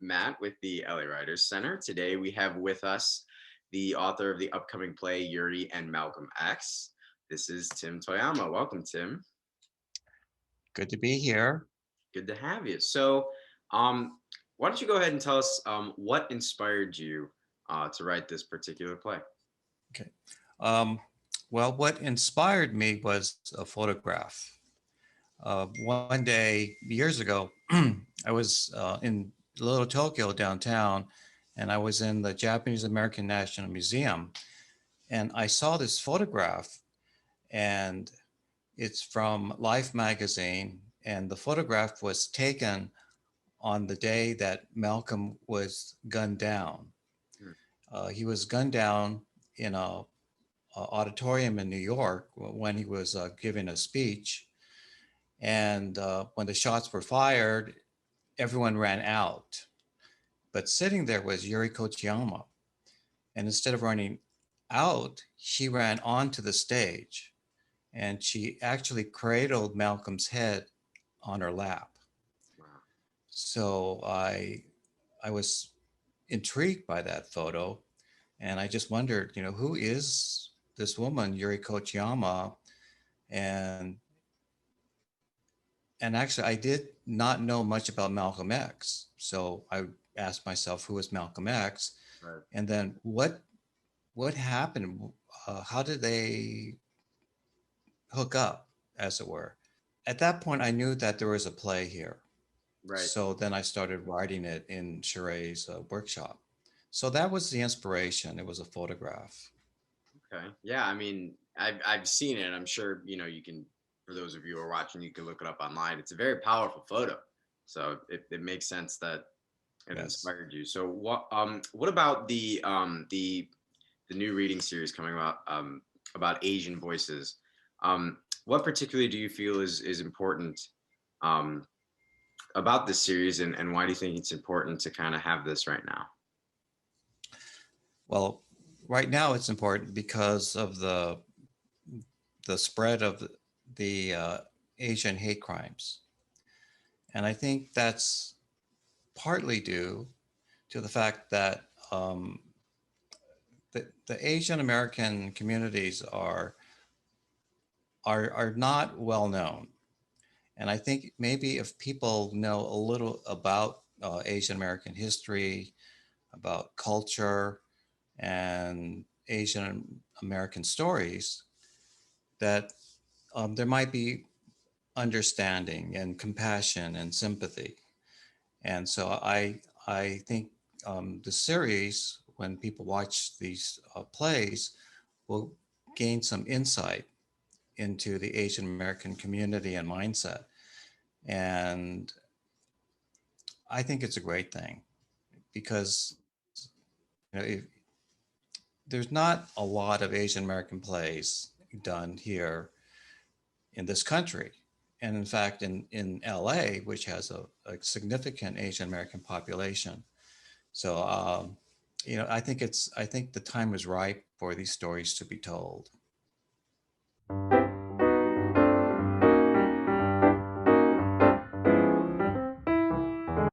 Matt with the LA Writers Center. Today we have with us the author of the upcoming play Yuri and Malcolm X. This is Tim Toyama. Welcome, Tim. Good to be here. Good to have you. So, um, why don't you go ahead and tell us what inspired you to write this particular play? Okay. Um, well, what inspired me was a photograph. One day, years ago, I was in Little Tokyo downtown, and I was in the Japanese American National Museum, and I saw this photograph, and it's from Life magazine, and the photograph was taken on the day that Malcolm was gunned down. Hmm. He was gunned down in a auditorium in New York when he was giving a speech. And when the shots were fired, everyone ran out. But sitting there was Yuri Kochiyama. And instead of running out, she ran onto the stage and she actually cradled Malcolm's head on her lap. Wow. So I was intrigued by that photo, and I just wondered, who is this woman, Yuri Kochiyama? And and actually, I did not know much about Malcolm X. So I asked myself, who is Malcolm X? Right. And then what happened? How did they hook up, as it were? At that point, I knew that there was a play here. Right. So then I started writing it in Sheree's workshop. So that was the inspiration. It was a photograph. Okay. Yeah. I mean, I've seen it. I'm sure you can. For those of you who are watching, you can look it up online. It's a very powerful photo, so it makes sense that it Yes. inspired you. So what about the new reading series coming about Asian voices? What particularly do you feel is important um, about this series, and why do you think it's important to kind of have this right now? Well, right now it's important because of the spread of the Asian hate crimes, and I think that's partly due to the fact that the Asian American communities are not well known. And I think maybe if people know a little about Asian American history, about culture, and Asian American stories, that there might be understanding and compassion and sympathy. And so I think the series, when people watch these plays, will gain some insight into the Asian American community and mindset. And I think it's a great thing because if, there's not a lot of Asian American plays done here in this country. And in fact, in LA, which has a significant Asian American population. So, I think the time is ripe for these stories to be told.